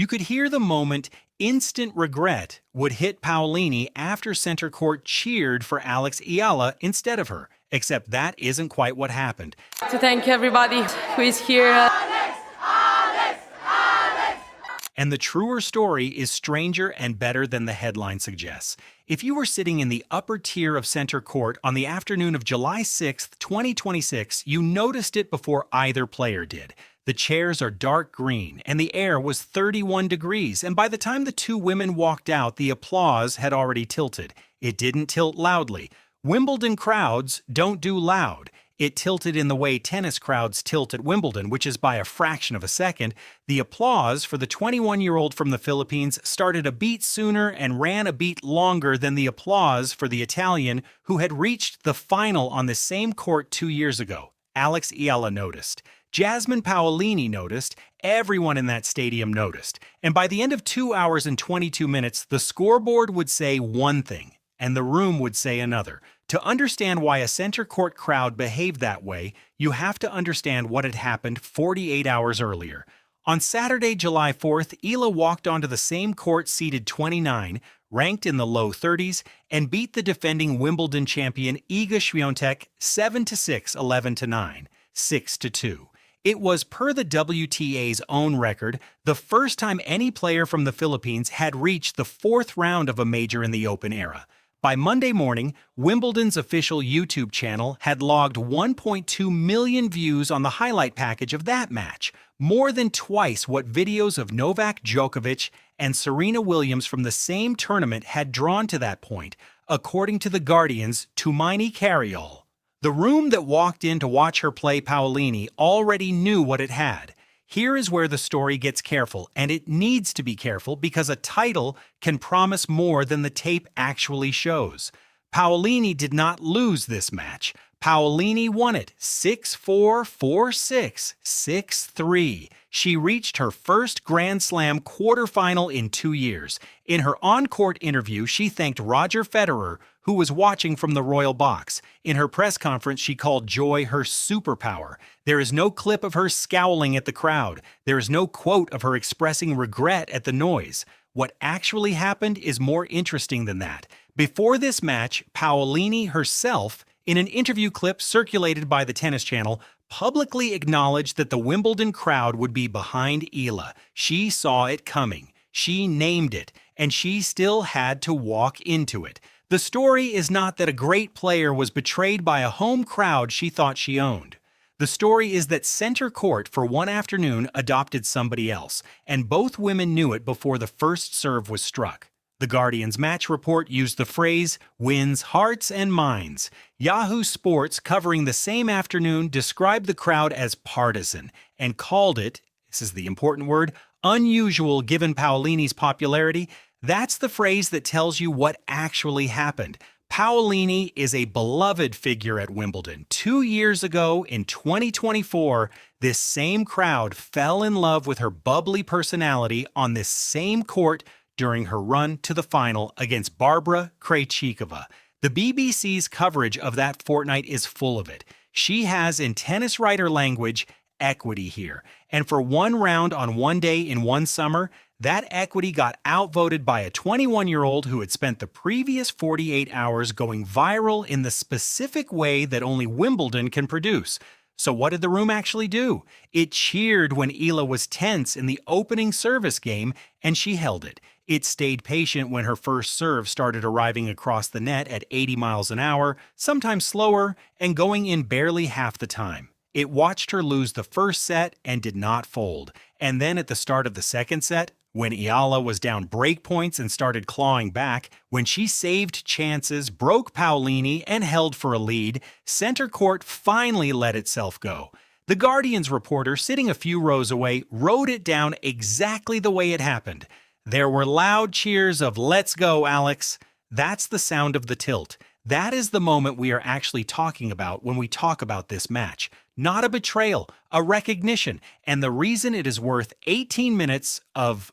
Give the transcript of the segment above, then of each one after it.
You could hear the moment instant regret would hit Paolini after center court cheered for Alex Eala instead of her, except that isn't quite what happened. To thank everybody who is here. And the truer story is stranger and better than the headline suggests. If you were sitting in the upper tier of center court on the afternoon of July 6, 2026, you noticed it before either player did. The chairs are dark green, and the air was 31 degrees, and by the time the two women walked out, the applause had already tilted. It didn't tilt loudly. Wimbledon crowds don't do loud. It tilted in the way tennis crowds tilt at Wimbledon, which is by a fraction of a second. The applause for the 21-year-old from the Philippines started a beat sooner and ran a beat longer than the applause for the Italian who had reached the final on the same court 2 years ago. Alex Eala noticed. Jasmine Paolini noticed. Everyone in that stadium noticed. And by the end of 2 hours and 22 minutes, the scoreboard would say one thing, and the room would say another. To understand why a center court crowd behaved that way, you have to understand what had happened 48 hours earlier. On Saturday, July 4th, Eala walked onto the same court seated 29, ranked in the low 30s, and beat the defending Wimbledon champion Iga Świątek 7-6, 11-9, 6-2. It was, per the WTA's own record, the first time any player from the Philippines had reached the fourth round of a major in the Open era. By Monday morning, Wimbledon's official YouTube channel had logged 1.2 million views on the highlight package of that match, more than twice what videos of Novak Djokovic and Serena Williams from the same tournament had drawn to that point, according to The Guardian's Tumaini Carriol. The room that walked in to watch her play Paolini already knew what it had. Here is where the story gets careful, and it needs to be careful because a title can promise more than the tape actually shows. Paolini did not lose this match. Paolini won it 6-4, 4-6, 6-3. She reached her first Grand Slam quarterfinal in 2 years. In her on-court interview, she thanked Roger Federer, who was watching from the royal box. In her press conference, she called joy her superpower. There is no clip of her scowling at the crowd. There is no quote of her expressing regret at the noise. What actually happened is more interesting than that. Before this match, Paolini herself, in an interview clip circulated by the Tennis Channel, publicly acknowledged that the Wimbledon crowd would be behind Eala. She saw it coming. She named it, and she still had to walk into it. The story is not that a great player was betrayed by a home crowd she thought she owned. The story is that center court for one afternoon adopted somebody else, and both women knew it before the first serve was struck. The Guardian's match report used the phrase, wins hearts and minds. Yahoo Sports, covering the same afternoon, described the crowd as partisan and called it, this is the important word, unusual given Paolini's popularity. That's the phrase that tells you what actually happened. Paolini is a beloved figure at Wimbledon. 2 years ago, in 2024, this same crowd fell in love with her bubbly personality on this same court during her run to the final against Barbara Krejcikova. The BBC's coverage of that fortnight is full of it. She has, in tennis writer language, equity here. And for one round on one day in one summer, that equity got outvoted by a 21-year-old who had spent the previous 48 hours going viral in the specific way that only Wimbledon can produce. So what did the room actually do? It cheered when Eala was tense in the opening service game, and she held it. It stayed patient when her first serve started arriving across the net at 80 miles an hour, sometimes slower, and going in barely half the time. It watched her lose the first set and did not fold. And then at the start of the second set, when Eala was down break points and started clawing back, when she saved chances, broke Paolini, and held for a lead, center court finally let itself go. The Guardian's reporter, sitting a few rows away, wrote it down exactly the way it happened. There were loud cheers of "Let's go, Alex." That's the sound of the tilt. That is the moment we are actually talking about when we talk about this match. Not a betrayal, a recognition, and the reason it is worth 18 minutes of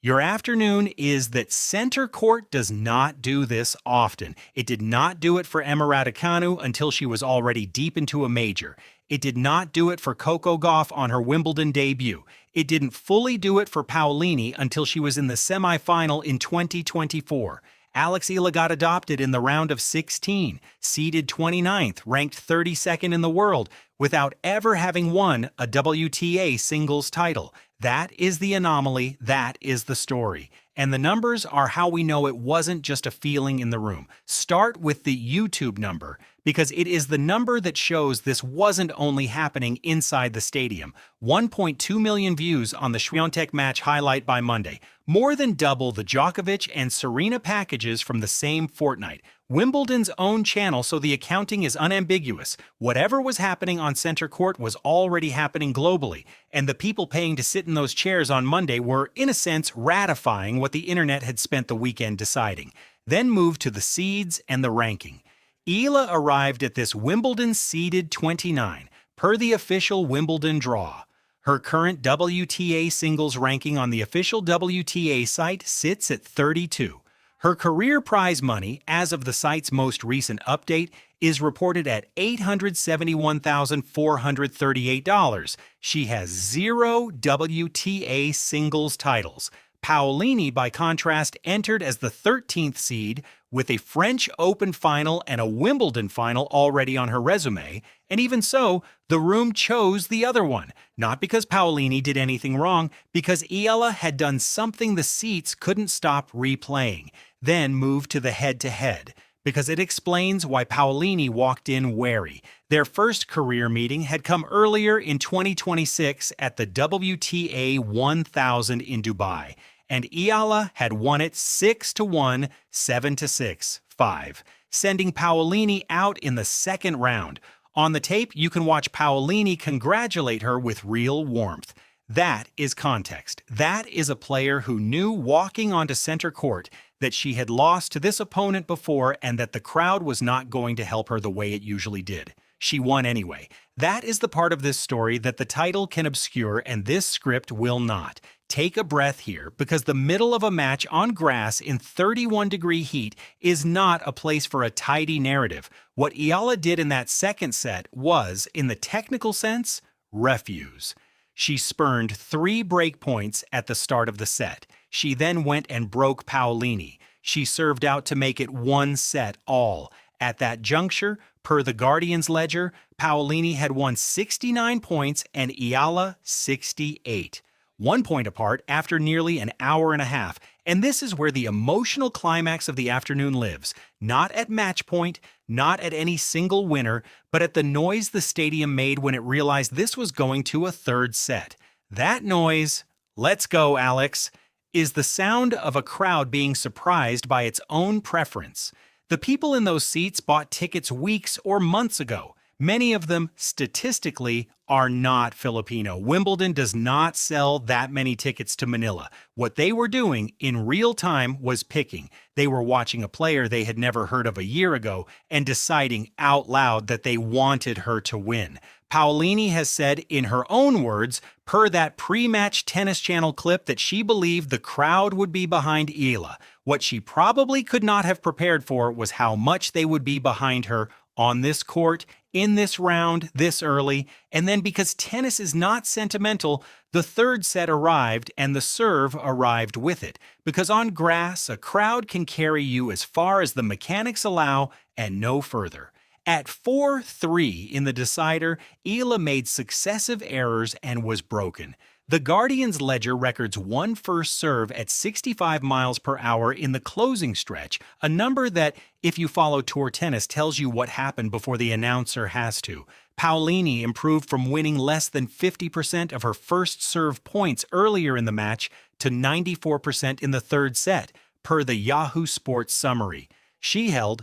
Your afternoon is that center court does not do this often. It did not do it for Emma Raducanu until she was already deep into a major. It did not do it for Coco Gauff on her Wimbledon debut. It didn't fully do it for Paolini until she was in the semifinal in 2024. Alex Eala got adopted in the round of 16, seeded 29th, ranked 32nd in the world, without ever having won a WTA singles title. That is the anomaly, that is the story. And the numbers are how we know it wasn't just a feeling in the room. Start with the YouTube number, because it is the number that shows this wasn't only happening inside the stadium. 1.2 million views on the Swiatek match highlight by Monday, more than double the Djokovic and Serena packages from the same fortnight. Wimbledon's own channel, so the accounting is unambiguous. Whatever was happening on center court was already happening globally, and the people paying to sit in those chairs on Monday were, in a sense, ratifying what the internet had spent the weekend deciding. Then moved to the seeds and the ranking. Eala arrived at this Wimbledon seeded 29, per the official Wimbledon draw. Her current WTA singles ranking on the official WTA site sits at 32. Her career prize money, as of the site's most recent update, is reported at $871,438. She has 0 WTA singles titles. Paolini, by contrast, entered as the 13th seed with a French Open final and a Wimbledon final already on her resume, and even so, the room chose the other one, not because Paolini did anything wrong, because Eala had done something the seats couldn't stop replaying, then moved to the head-to-head, because it explains why Paolini walked in wary. Their first career meeting had come earlier in 2026 at the WTA 1000 in Dubai, and Eala had won it 6-1, 7-6, 5, sending Paolini out in the second round. On the tape, you can watch Paolini congratulate her with real warmth. That is context. That is a player who knew walking onto center court that she had lost to this opponent before and that the crowd was not going to help her the way it usually did. She won anyway. That is the part of this story that the title can obscure and this script will not. Take a breath here, because the middle of a match on grass in 31-degree heat is not a place for a tidy narrative. What Eala did in that second set was, in the technical sense, refuse. She spurned 3 break points at the start of the set. She then went and broke Paolini. She served out to make it 1 set all. At that juncture, per the Guardian's ledger, Paolini had won 69 points and Eala 68. 1 point apart after nearly an hour and a half. And this is where the emotional climax of the afternoon lives. Not at match point, not at any single winner, but at the noise the stadium made when it realized this was going to a third set. That noise, let's go, Alex, is the sound of a crowd being surprised by its own preference. The people in those seats bought tickets weeks or months ago. Many of them, statistically, are not Filipino. Wimbledon does not sell that many tickets to Manila. What they were doing in real time was picking. They were watching a player they had never heard of a year ago and deciding out loud that they wanted her to win. Paolini has said in her own words, per that pre-match Tennis Channel clip, that she believed the crowd would be behind Eala. What she probably could not have prepared for was how much they would be behind her on this court, in this round, this early, and then because tennis is not sentimental, the third set arrived and the serve arrived with it. Because on grass, a crowd can carry you as far as the mechanics allow and no further. At 4-3 in the decider, Eala made successive errors and was broken. The Guardian's ledger records 1 first serve at 65 miles per hour in the closing stretch, a number that, if you follow tour tennis, tells you what happened before the announcer has to. Paolini improved from winning less than 50% of her first serve points earlier in the match to 94% in the third set, per the Yahoo Sports summary. She held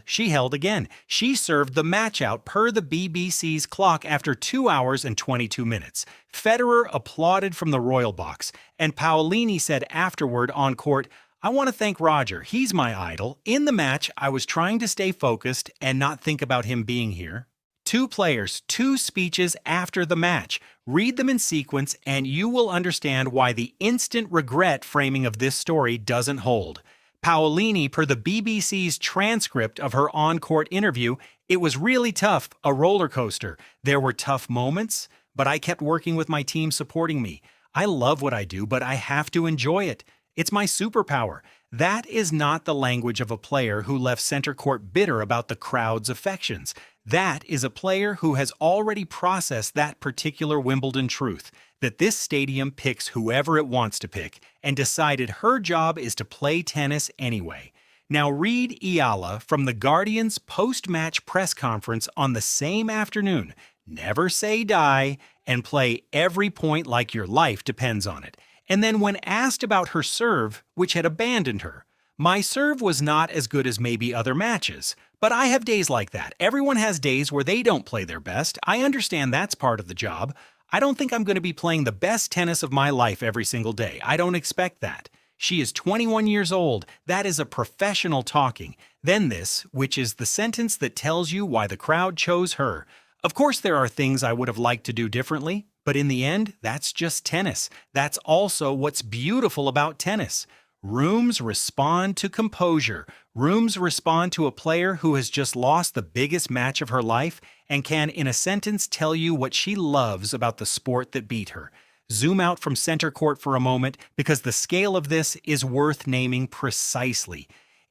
again. She served the match out per the BBC's clock after 2 hours and 22 minutes. Federer applauded from the royal box, and Paolini said afterward on court, "I want to thank Roger. He's my idol. In the match, I was trying to stay focused and not think about him being here." Two players, two speeches after the match. Read them in sequence and you will understand why the instant regret framing of this story doesn't hold. Paolini, per the BBC's transcript of her on-court interview, "It was really tough, a roller coaster. There were tough moments, but I kept working with my team supporting me. I love what I do, but I have to enjoy it. It's my superpower." That is not the language of a player who left center court bitter about the crowd's affections. That is a player who has already processed that particular Wimbledon truth, that this stadium picks whoever it wants to pick, and decided her job is to play tennis anyway. Now read Eala from The Guardian's post-match press conference on the same afternoon. Never say die, and play every point like your life depends on it. And then when asked about her serve, which had abandoned her, "My serve was not as good as maybe other matches, but I have days like that. Everyone has days where they don't play their best. I understand that's part of the job. I don't think I'm going to be playing the best tennis of my life every single day. I don't expect that." She is 21 years old. That is a professional talking. Then this, which is the sentence that tells you why the crowd chose her. "Of course there are things I would have liked to do differently, but in the end, that's just tennis. That's also what's beautiful about tennis. Rooms respond to composure. Rooms respond to a player who has just lost the biggest match of her life and can, in a sentence, tell you what she loves about the sport that beat her." Zoom out from center court for a moment, because the scale of this is worth naming precisely.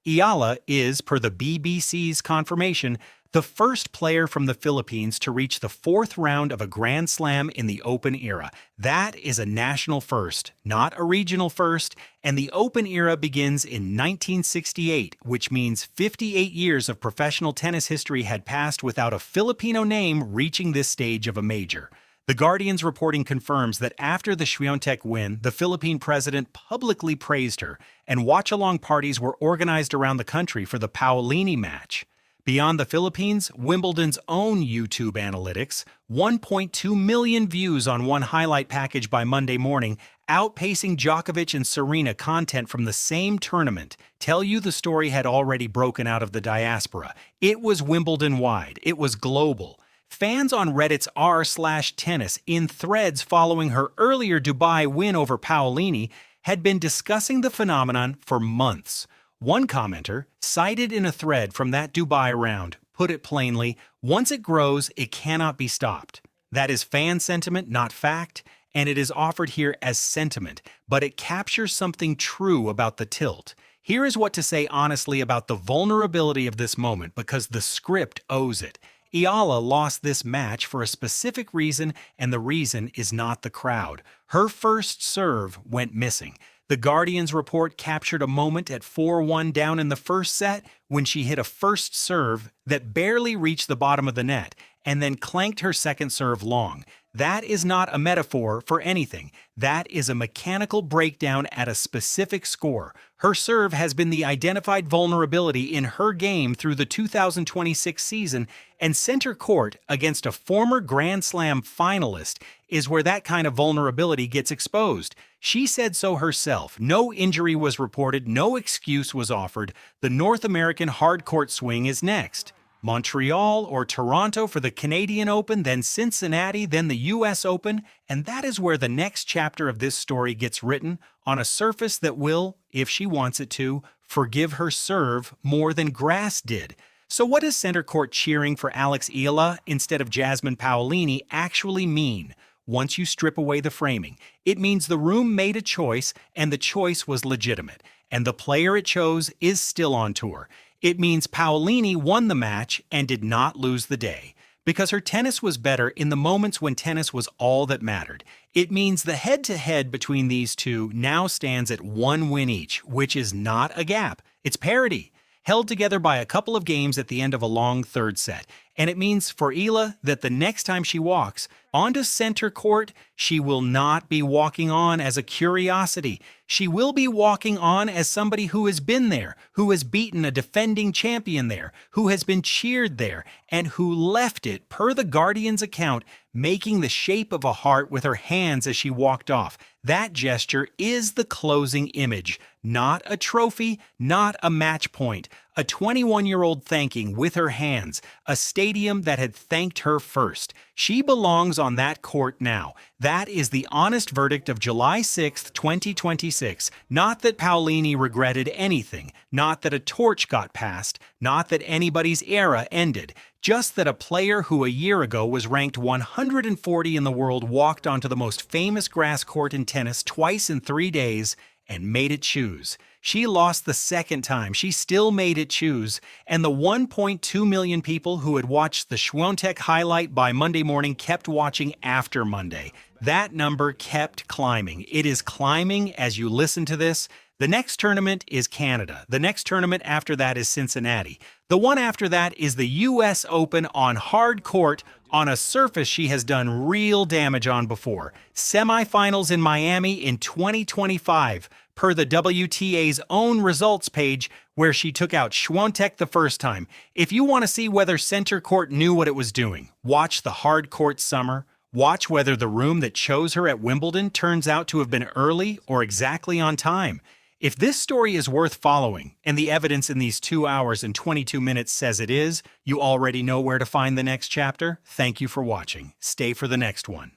Eala is, per the BBC's confirmation, the first player from the Philippines to reach the fourth round of a Grand Slam in the Open era. That is a national first, not a regional first, and the Open era begins in 1968, which means 58 years of professional tennis history had passed without a Filipino name reaching this stage of a major. The Guardian's reporting confirms that after the Swiatek win, the Philippine president publicly praised her, and watch-along parties were organized around the country for the Paolini match. Beyond the Philippines, Wimbledon's own YouTube analytics, 1.2 million views on one highlight package by Monday morning, outpacing Djokovic and Serena content from the same tournament, tell you the story had already broken out of the diaspora. It was Wimbledon-wide. It was global. Fans on Reddit's r/tennis, in threads following her earlier Dubai win over Paolini, had been discussing the phenomenon for months. One commenter, cited in a thread from that Dubai round, put it plainly, "Once it grows, it cannot be stopped." That is fan sentiment, not fact, and it is offered here as sentiment, but it captures something true about the tilt. Here is what to say honestly about the vulnerability of this moment, because the script owes it. Eala lost this match for a specific reason, and the reason is not the crowd. Her first serve went missing. The Guardian's report captured a moment at 4-1 down in the first set when she hit a first serve that barely reached the bottom of the net and then clanked her second serve long. That is not a metaphor for anything. That is a mechanical breakdown at a specific score. Her serve has been the identified vulnerability in her game through the 2026 season, and center court against a former Grand Slam finalist is where that kind of vulnerability gets exposed. She said so herself. No injury was reported, no excuse was offered. The North American hard court swing is next. Montreal or Toronto for the Canadian Open, then Cincinnati, then the US Open, and that is where the next chapter of this story gets written, on a surface that will, if she wants it to, forgive her serve more than grass did. So what does center court cheering for Alex Eala instead of Jasmine Paolini actually mean? Once you strip away the framing, it means the room made a choice, and the choice was legitimate, and the player it chose is still on tour. It means Paolini won the match and did not lose the day, because her tennis was better in the moments when tennis was all that mattered. It means the head-to-head between these two now stands at 1 win each, which is not a gap. It's parity, held together by a couple of games at the end of a long third set. And it means for Eala that the next time she walks onto center court, she will not be walking on as a curiosity. She will be walking on as somebody who has been there, who has beaten a defending champion there, who has been cheered there, and who left it, per the Guardian's account, making the shape of a heart with her hands as she walked off. That gesture is the closing image, not a trophy, not a match point. A 21-year-old thanking with her hands a stadium that had thanked her first. She belongs on that court now. That is the honest verdict of July 6, 2026. Not that Paolini regretted anything, not that a torch got passed, not that anybody's era ended, just that a player who a year ago was ranked 140 in the world walked onto the most famous grass court in tennis twice in 3 days and made it choose. She lost the second time. She still made it choose. And the 1.2 million people who had watched the Świątek highlight by Monday morning kept watching after Monday. That number kept climbing. It is climbing as you listen to this. The next tournament is Canada. The next tournament after that is Cincinnati. The one after that is the US Open on hard court on a surface she has done real damage on before. Semifinals in Miami in 2025, per the WTA's own results page, where she took out Świątek the first time. If you want to see whether center court knew what it was doing, watch the hard court summer. Watch whether the room that chose her at Wimbledon turns out to have been early or exactly on time. If this story is worth following, and the evidence in these 2 hours and 22 minutes says it is, you already know where to find the next chapter. Thank you for watching. Stay for the next one.